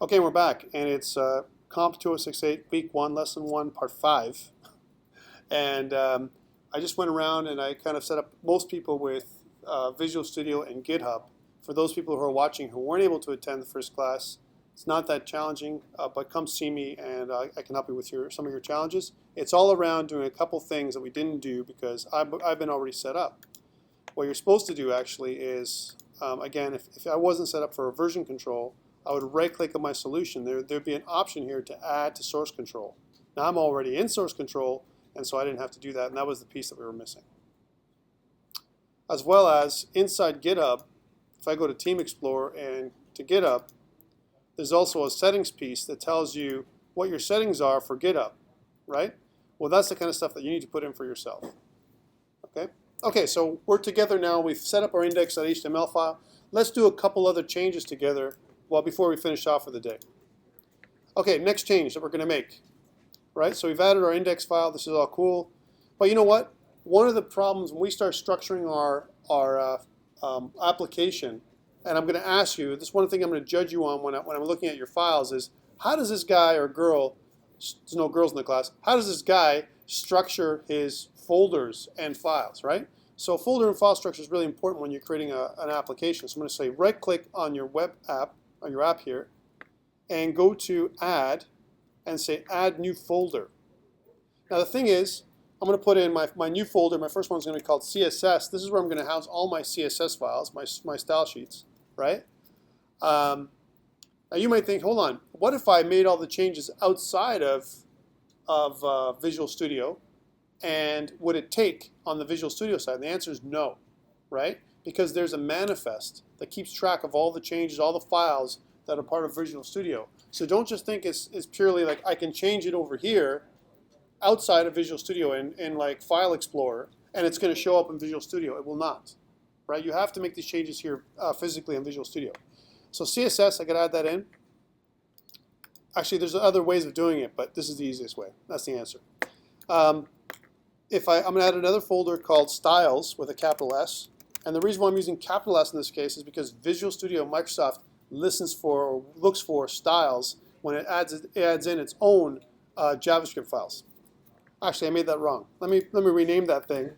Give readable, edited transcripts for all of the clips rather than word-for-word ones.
Okay, we're back, and it's COMP2068, Week 1, Lesson 1, Part 5. And I just went around and I kind of set up most people with Visual Studio and GitHub. For those people who are watching who weren't able to attend the first class, it's not that challenging, but come see me and I can help you with some of your challenges. It's all around doing a couple things that we didn't do because I've been already set up. What you're supposed to do actually is, again, if I wasn't set up for a version control, I would right-click on my solution. There'd be an option here to add to source control. Now I'm already in source control, and so I didn't have to do that, and that was the piece that we were missing. As well as inside GitHub, if I go to Team Explorer and to GitHub, there's also a settings piece that tells you what your settings are for GitHub, right? Well, that's the kind of stuff that you need to put in for yourself. Okay? Okay, so we're together now. We've set up our index.html file. Let's do a couple other changes together before we finish off for the day. Okay, next change that we're going to make. Right? So we've added our index file. This is all cool. But you know what? One of the problems when we start structuring our application, and I'm going to ask you, this is one thing I'm going to judge you on when I'm looking at your files, is how does this guy or girl, there's no girls in the class, how does this guy structure his folders and files, right? So folder and file structure is really important when you're creating an application. So I'm going to say right-click on your web app, on your app here, and go to Add, and say Add New Folder. Now the thing is, I'm going to put in my new folder. My first one's going to be called CSS. This is where I'm going to house all my CSS files, my style sheets, right? Now you might think, hold on, what if I made all the changes outside of Visual Studio? And would it take on the Visual Studio side? And the answer is no, right? Because there's a manifest that keeps track of all the changes, all the files that are part of Visual Studio. So don't just think it's purely like I can change it over here outside of Visual Studio in like File Explorer, and it's going to show up in Visual Studio. It will not, right? You have to make these changes here physically in Visual Studio. So CSS, I got to add that in. Actually, there's other ways of doing it, but this is the easiest way. That's the answer. I'm going to add another folder called Styles with a capital S. And the reason why I'm using capital S in this case is because Visual Studio, Microsoft, listens for or looks for styles when it adds in its own JavaScript files. Actually, I made that wrong. Let me rename that thing.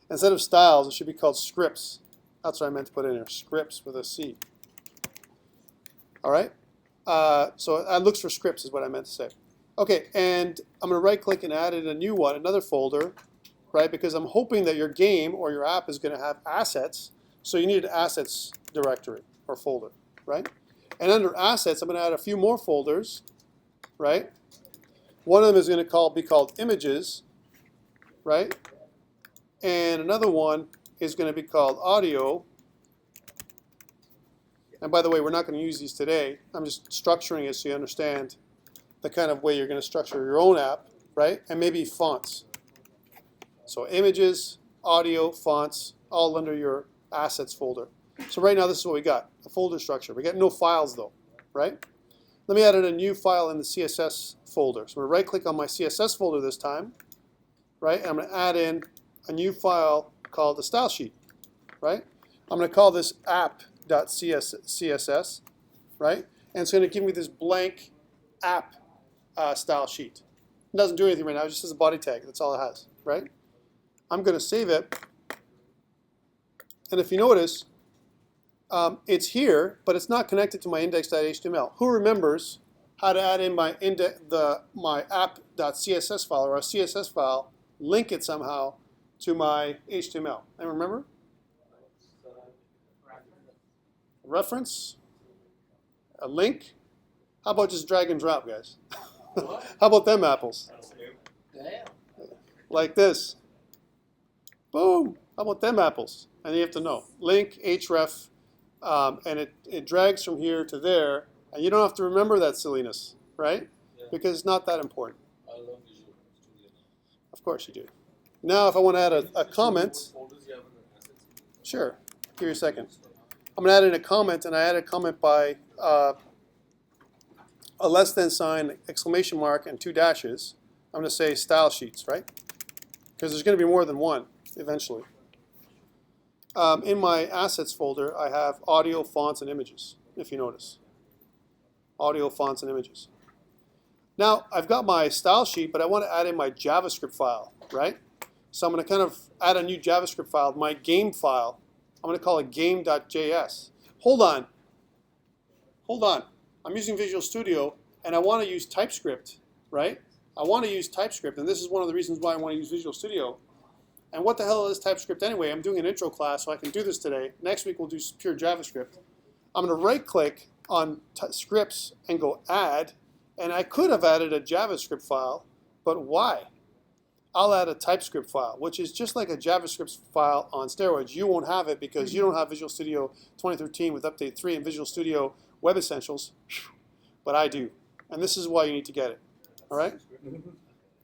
Instead of styles, it should be called scripts. That's what I meant to put in here. Scripts with a C. All right? So it looks for scripts is what I meant to say. Okay, and I'm going to right-click and add in a new one, another folder, right? Because I'm hoping that your game or your app is going to have assets, so you need an assets directory or folder, right? And under assets, I'm going to add a few more folders, right? One of them is going to be called images, right? And another one is going to be called audio. And by the way, we're not going to use these today. I'm just structuring it so you understand the kind of way you're going to structure your own app, right? And maybe fonts. So images, audio, fonts, all under your assets folder. So right now this is what we got, a folder structure. We got no files though, right? Let me add in a new file in the CSS folder. So I'm going to right click on my CSS folder this time, right? And I'm going to add in a new file called the style sheet, right? I'm going to call this app.css, right? And it's going to give me this blank app style sheet. It doesn't do anything right now, it just has a body tag. That's all it has, right? I'm going to save it. And if you notice, it's here, but it's not connected to my index.html. Who remembers how to add in my app.css file or a CSS file, link it somehow to my HTML? Anyone remember? Reference? A link? How about just drag and drop, guys? How about them apples? Like this. Boom. How about them apples? And you have to know. Link, href, and it drags from here to there. And you don't have to remember that silliness, right? Yeah. Because it's not that important. I love Visual Studio. Of course you do. Now if I want to add a comment. Sure. Give you a second. I'm going to add in a comment, and I add a comment by a less than sign, exclamation mark, and 2 dashes. I'm going to say style sheets, right? Because there's going to be more than one eventually. In my assets folder, I have audio, fonts, and images, if you notice. audio, fonts, and images. Now, I've got my style sheet, but I want to add in my JavaScript file, right? So I'm going to kind of add a new JavaScript file, my game file. I'm going to call it game.js. Hold on. Hold on. I'm using Visual Studio, and I want to use TypeScript, right? I want to use TypeScript, and this is one of the reasons why I want to use Visual Studio. And what the hell is TypeScript anyway? I'm doing an intro class, so I can do this today. Next week, we'll do pure JavaScript. I'm going to right-click on scripts and go Add. And I could have added a JavaScript file, but why? I'll add a TypeScript file, which is just like a JavaScript file on steroids. You won't have it because you don't have Visual Studio 2013 with Update 3 and Visual Studio Web Essentials, but I do. And this is why you need to get it. All right?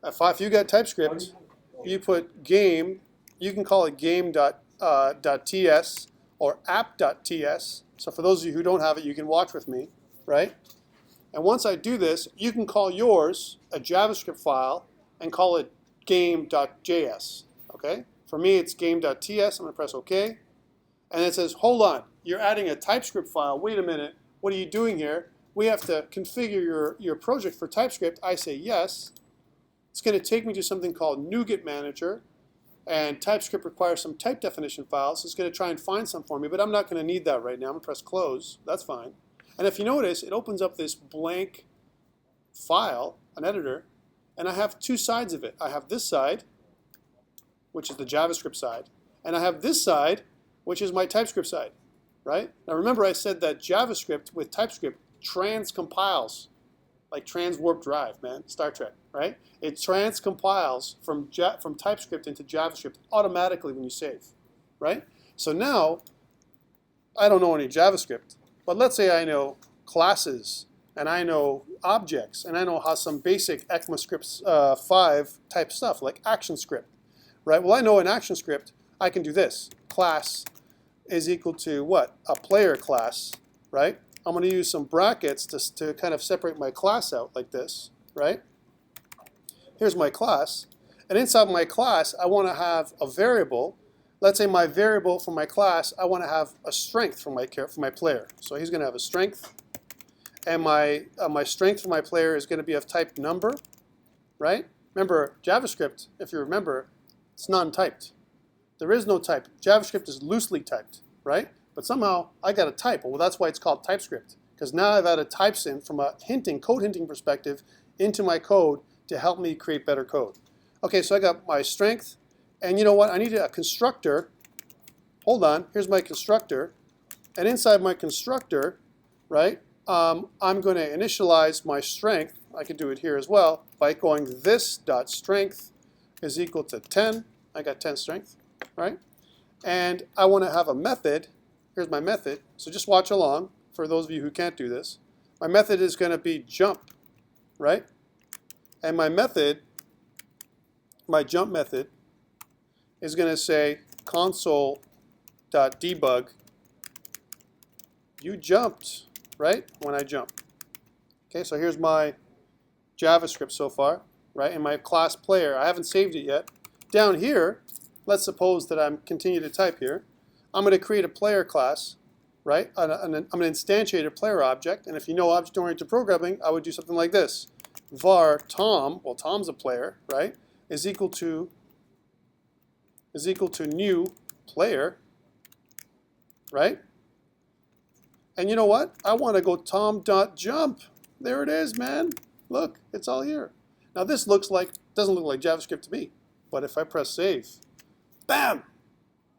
If you got TypeScript, you put game, you can call it game.ts or app.ts. So for those of you who don't have it, you can watch with me, right? And once I do this, you can call yours a JavaScript file and call it game.js. Okay? For me, it's game.ts. I'm going to press OK. And it says, hold on, you're adding a TypeScript file. Wait a minute. What are you doing here? We have to configure your project for TypeScript. I say yes. It's going to take me to something called NuGet Manager. And TypeScript requires some type definition files. It's going to try and find some for me, but I'm not going to need that right now. I'm going to press close. That's fine. And if you notice, it opens up this blank file, an editor, and I have two sides of it. I have this side, which is the JavaScript side, and I have this side, which is my TypeScript side, right? Now remember I said that JavaScript with TypeScript transcompiles, like trans-warp drive, man, Star Trek, right? It transcompiles from TypeScript into JavaScript automatically when you save, right? So now, I don't know any JavaScript. But let's say I know classes, and I know objects, and I know how some basic ECMAScript 5 type stuff, like ActionScript, right? Well, I know in ActionScript, I can do this. Class is equal to what? A player class, right? I'm going to use some brackets to kind of separate my class out like this, right? Here's my class. And inside my class, I want to have a variable. Let's say my variable for my class, I want to have a strength for my player. So he's going to have a strength. And my strength for my player is going to be of type number, right? Remember, JavaScript, if you remember, it's non-typed. There is no type. JavaScript is loosely typed, right? But somehow I got a type. Well, that's why it's called TypeScript. Because now I've added types in from a code hinting perspective into my code to help me create better code. Okay, so I got my strength. And you know what? I need a constructor. Hold on. Here's my constructor. And inside my constructor, right, I'm going to initialize my strength. I could do it here as well by going this.strength is equal to 10. I got 10 strength, right? And I want to have a method. Here's my method. So just watch along for those of you who can't do this. My method is going to be jump, right? And my method, my jump method, is going to say console.debug. You jumped, right? When I jump. Okay, so here's my JavaScript so far, right? And my class player. I haven't saved it yet. Down here, let's suppose that I'm continue to type here. I'm going to create a player class, right? I'm going to instantiate a player object. And if you know object-oriented programming, I would do something like this. var Tom, well, Tom's a player, right? Is equal to new player, right? And you know what? I want to go tom.jump. There it is, man. Look, it's all here. Now this doesn't look like JavaScript to me. But if I press save, bam!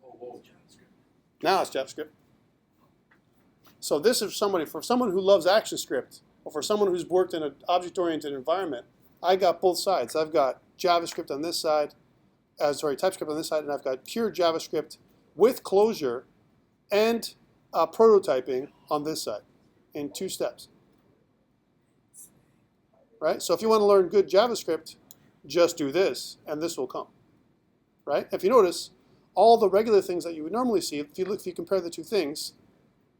Whoa, JavaScript. Now it's JavaScript. So this is for someone who loves ActionScript, or for someone who's worked in an object-oriented environment, I got both sides. I've got JavaScript on this side, TypeScript on this side, and I've got pure JavaScript with Clojure and prototyping on this side in 2 steps. Right? So if you want to learn good JavaScript, just do this, and this will come. Right? If you notice, all the regular things that you would normally see, if you compare the 2 things,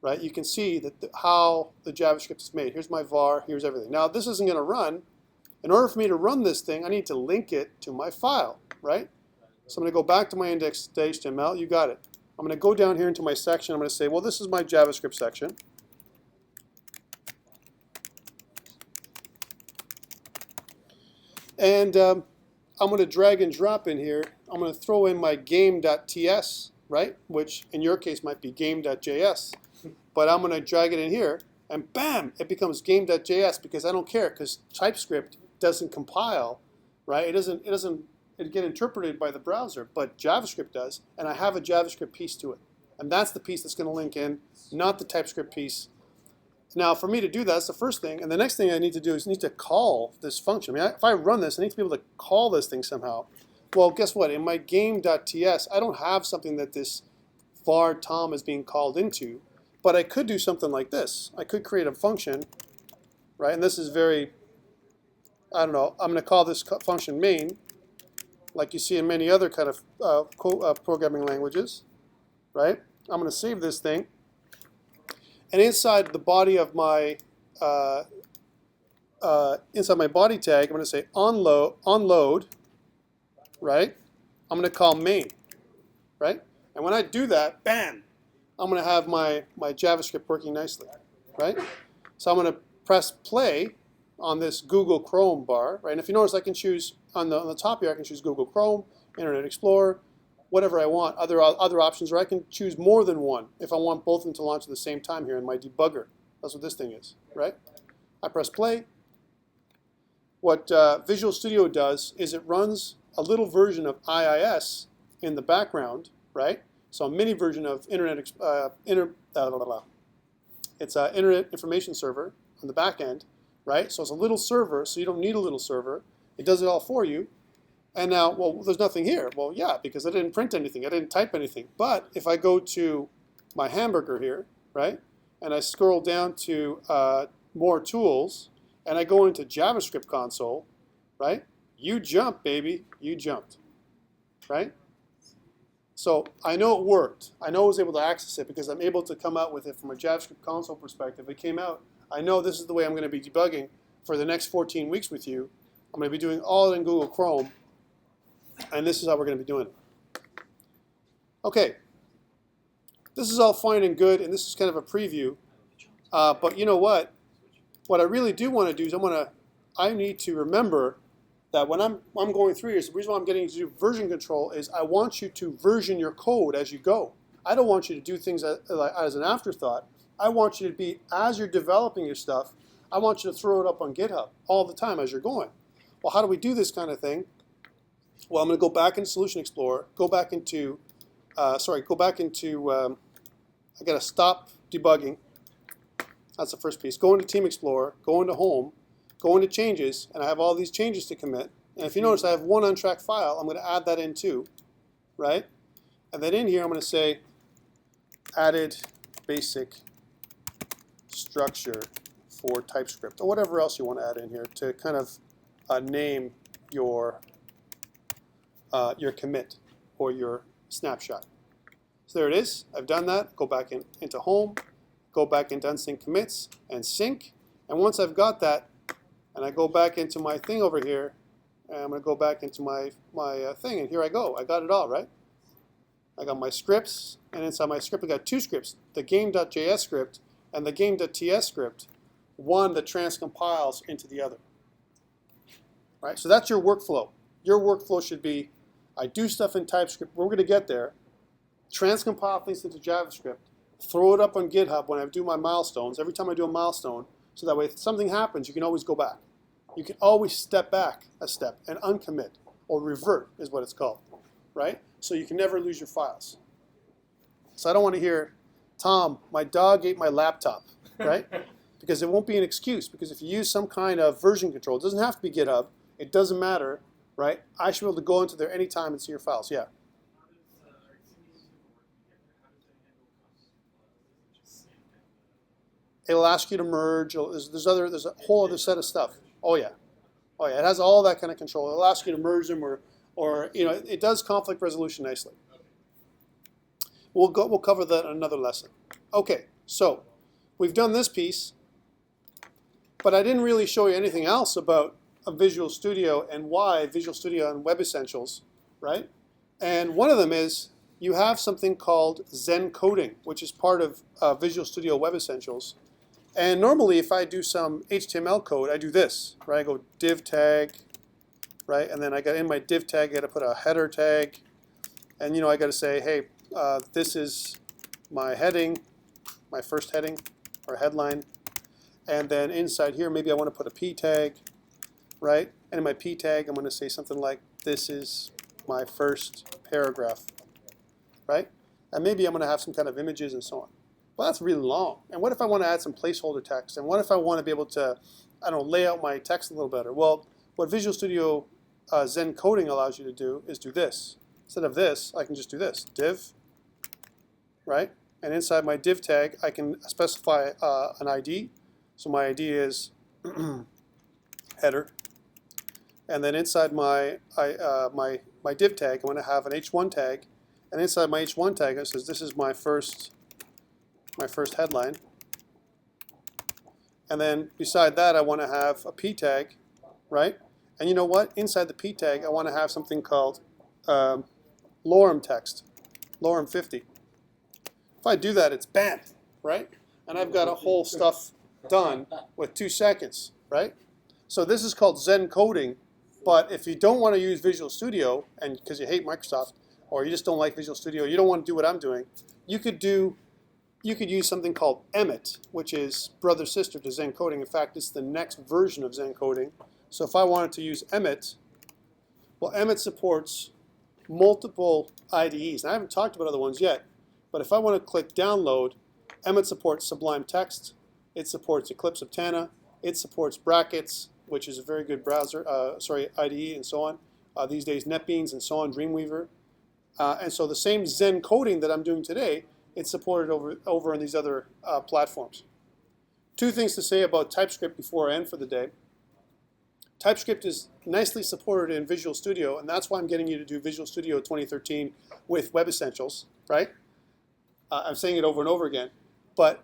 right, you can see that how the JavaScript is made. Here's my var, here's everything. Now this isn't going to run. In order for me to run this thing, I need to link it to my file, right? So I'm going to go back to my index.html. You got it. I'm going to go down here into my section. I'm going to say, well, this is my JavaScript section. And I'm going to drag and drop in here. I'm going to throw in my game.ts, right? Which in your case might be game.js. But I'm going to drag it in here, and bam, it becomes game.js because I don't care, because TypeScript doesn't compile, right? It doesn't get interpreted by the browser, but JavaScript does, and I have a JavaScript piece to it. And that's the piece that's going to link in, not the TypeScript piece. Now, for me to do that, that's the first thing. And the next thing I need to do is I need to call this function. I mean, if I run this, I need to be able to call this thing somehow. Well, guess what? In my game.ts, I don't have something that this var tom is being called into, but I could do something like this. I could create a function, right? And this is very, I don't know, I'm going to call this function main, like you see in many other kind of programming languages, right? I'm going to save this thing. And inside the body of my inside my body tag, I'm going to say onload, right? I'm going to call main, right? And when I do that, bam, I'm going to have my JavaScript working nicely, right? So I'm going to press play on this Google Chrome bar, right? And if you notice, I can choose on the top here, I can choose Google Chrome, Internet Explorer, whatever I want, other options, or I can choose more than one if I want both of them to launch at the same time here in my debugger. That's what this thing is, right? I press play. What Visual Studio does is it runs a little version of IIS in the background, right? So a mini version of Internet Information Server on the back end, right? So it's a little server, so you don't need a little server. It does it all for you. And now, well, there's nothing here. Well, yeah, because I didn't print anything. I didn't type anything. But if I go to my hamburger here, right, and I scroll down to more tools, and I go into JavaScript console, right, you jump, baby. You jumped, right? So I know it worked. I know I was able to access it because I'm able to come out with it from a JavaScript console perspective. It came out. I know this is the way I'm going to be debugging for the next 14 weeks with you. I'm going to be doing all in Google Chrome. And this is how we're going to be doing it. Okay, this is all fine and good, and this is kind of a preview. But you know what? What I really do want to do is I need to remember that when I'm going through here, the reason why I'm getting to do version control is I want you to version your code as you go. I don't want you to do things as an afterthought. I want you to be, as you're developing your stuff, I want you to throw it up on GitHub all the time as you're going. Well, how do we do this kind of thing? Well, I'm going to go back into Solution Explorer, go back into, I got to stop debugging. That's the first piece. Go into Team Explorer, go into Home, go into Changes, and I have all these changes to commit. And if you notice, I have one untracked file. I'm going to add that in too, right? And then in here, I'm going to say added basic structure for TypeScript, or whatever else you want to add in here to kind of name your commit or your snapshot. So there it is. I've done that. Go back into Home, go back into Unsync Commits, and sync. And once I've got that, and I go back into my thing over here, and I'm going to go back into my thing, and here I go. I got it all, right? I got my scripts, and inside my script I got two scripts, the game.js script and the game.ts script, one that transcompiles into the other. Right? So that's your workflow. Your workflow should be, I do stuff in TypeScript, we're going to get there, transcompile things into JavaScript, throw it up on GitHub when I do my milestones, every time I do a milestone, so that way if something happens, you can always go back. You can always step back a step and uncommit, or revert is what it's called, right? So you can never lose your files. So I don't want to hear, Tom, my dog ate my laptop, right? Because it won't be an excuse, because if you use some kind of version control, it doesn't have to be GitHub, it doesn't matter, right? I should be able to go into there anytime and see your files, yeah. It'll ask you to merge. There's a whole other set of stuff. Oh yeah, it has all that kind of control. It'll ask you to merge them, or it does conflict resolution nicely. We'll cover that in another lesson. Okay, so we've done this piece, but I didn't really show you anything else about a Visual Studio and why Visual Studio and Web Essentials, right? And one of them is you have something called Zen coding, which is part of Visual Studio Web Essentials. And normally, if I do some HTML code, I do this, right? I go div tag, right? And then I got in my div tag, I got to put a header tag, and I got to say, hey, this is my heading, my first heading or headline, and then inside here maybe I want to put a p tag, right? And in my p tag I'm going to say something like, this is my first paragraph, right? And maybe I'm going to have some kind of images and so on. Well, that's really long. And what if I want to add some placeholder text? And what if I want to be able to, I don't know, lay out my text a little better? Well, what Visual Studio Zen Coding allows you to do is do this. Instead of this, I can just do this, div, right? And inside my div tag, I can specify an ID. So my ID is header. And then inside my div tag, I'm going to have an h1 tag. And inside my h1 tag, it says this is my first headline. And then beside that, I want to have a p tag, right? And you know what? Inside the p tag, I want to have something called lorem text, lorem 50. If I do that, it's bam, right? And I've got a whole stuff done with 2 seconds, right? So this is called Zen coding. But if you don't want to use Visual Studio, and because you hate Microsoft, or you just don't like Visual Studio, you don't want to do what I'm doing, you could use something called Emmet, which is brother sister to Zen coding. In fact, it's the next version of Zen coding. So if I wanted to use Emmet, well, Emmet supports multiple IDEs. And I haven't talked about other ones yet, but if I want to click download, Emmet supports Sublime Text, it supports Eclipse Aptana, it supports Brackets, which is a very good browser, IDE and so on. These days, NetBeans and so on, Dreamweaver. And so the same Zen coding that I'm doing today, it's supported over in these other platforms. 2 things to say about TypeScript before I end for the day. TypeScript is nicely supported in Visual Studio, and that's why I'm getting you to do Visual Studio 2013 with Web Essentials, right? I'm saying it over and over again. But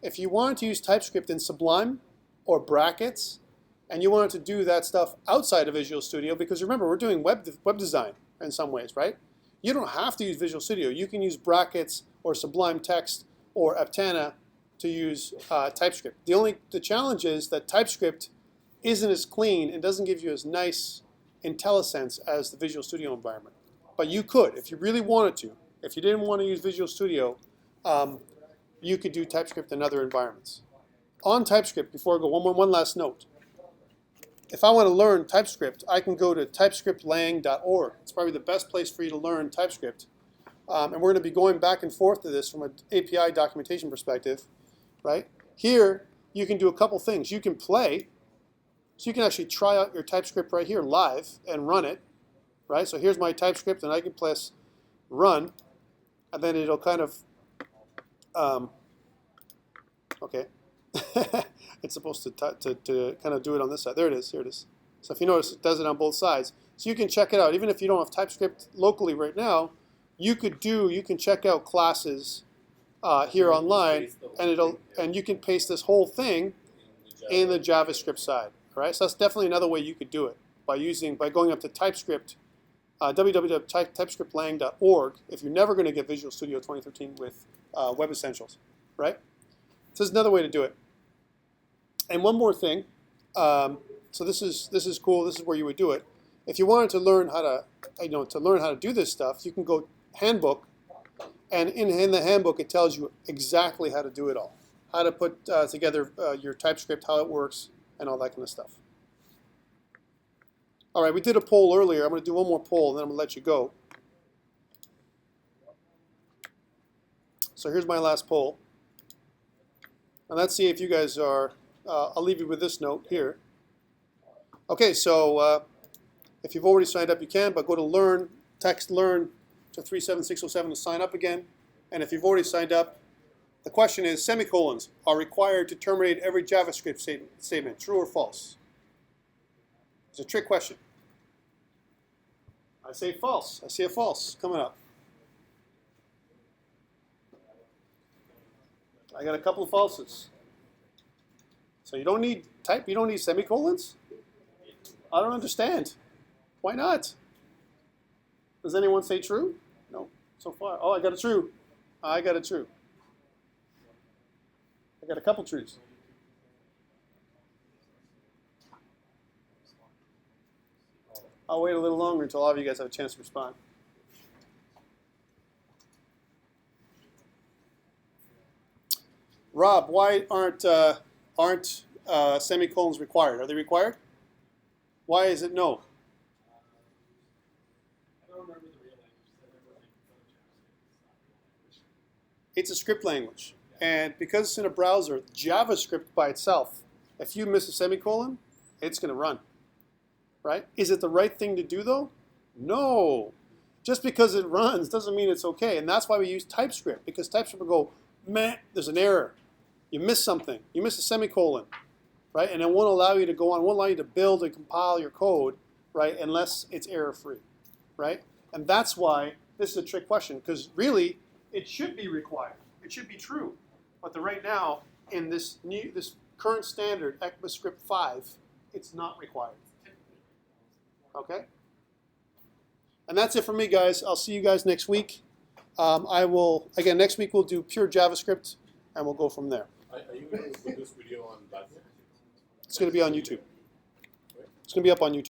if you wanted to use TypeScript in Sublime or Brackets, and you wanted to do that stuff outside of Visual Studio, because remember, we're doing web design in some ways, right? You don't have to use Visual Studio. You can use Brackets or Sublime Text or Aptana to use TypeScript. The challenge is that TypeScript isn't as clean and doesn't give you as nice IntelliSense as the Visual Studio environment. But you could, if you really wanted to. If you didn't want to use Visual Studio, you could do TypeScript in other environments. On TypeScript, before I go, one last note. If I want to learn TypeScript, I can go to typescriptlang.org. It's probably the best place for you to learn TypeScript. And we're going to be going back and forth to this from an API documentation perspective, right? Here, you can do a couple things. You can play. So you can actually try out your TypeScript right here live and run it, right? So here's my TypeScript, and I can press run, and then it'll kind of, okay. It's supposed to kind of do it on this side. There it is. Here it is. So if you notice, it does it on both sides. So you can check it out. Even if you don't have TypeScript locally right now, you can check out classes here online, and you can paste this whole thing in the JavaScript side. All right. So that's definitely another way you could do it by going up to TypeScript, www.typescriptlang.org. If you're never going to get Visual Studio 2013 with Web Essentials, right? So this is another way to do it. And one more thing. So this is cool. This is where you would do it. If you wanted to learn how to do this stuff, you can go handbook, and in the handbook it tells you exactly how to do it all, how to put together your TypeScript, how it works, and all that kind of stuff. All right, we did a poll earlier. I'm going to do one more poll, and then I'm going to let you go. So here's my last poll. And let's see if you guys are, I'll leave you with this note here. Okay, so if you've already signed up, you can, but go to learn, text learn to 37607 to sign up again. And if you've already signed up, the question is, semicolons are required to terminate every JavaScript statement, true or false? It's a trick question. I say false. I see a false coming up. I got a couple of falses. So you don't need semicolons? I don't understand. Why not? Does anyone say true? No, so far. Oh, I got a true. I got a true. I got a couple truths. I'll wait a little longer until all of you guys have a chance to respond. Rob, why aren't semicolons required? Are they required? Why is it no? I don't remember the real language. I remember like JavaScript. It's a script language. And because it's in a browser, JavaScript by itself, if you miss a semicolon, it's going to run. Right? Is it the right thing to do, though? No. Just because it runs doesn't mean it's okay. And that's why we use TypeScript, because TypeScript will go, meh, there's an error. You missed something. You missed a semicolon. Right? And it won't allow you to go on, won't allow you to build and compile your code, right, unless it's error-free. Right? And that's why this is a trick question, because really, it should be required. It should be true. But right now, in this current standard, ECMAScript 5, it's not required. Okay? And that's it for me, guys. I'll see you guys next week. Again, next week we'll do pure JavaScript, and we'll go from there. Are you going to put this video on platform? It's going to be on YouTube. It's going to be up on YouTube.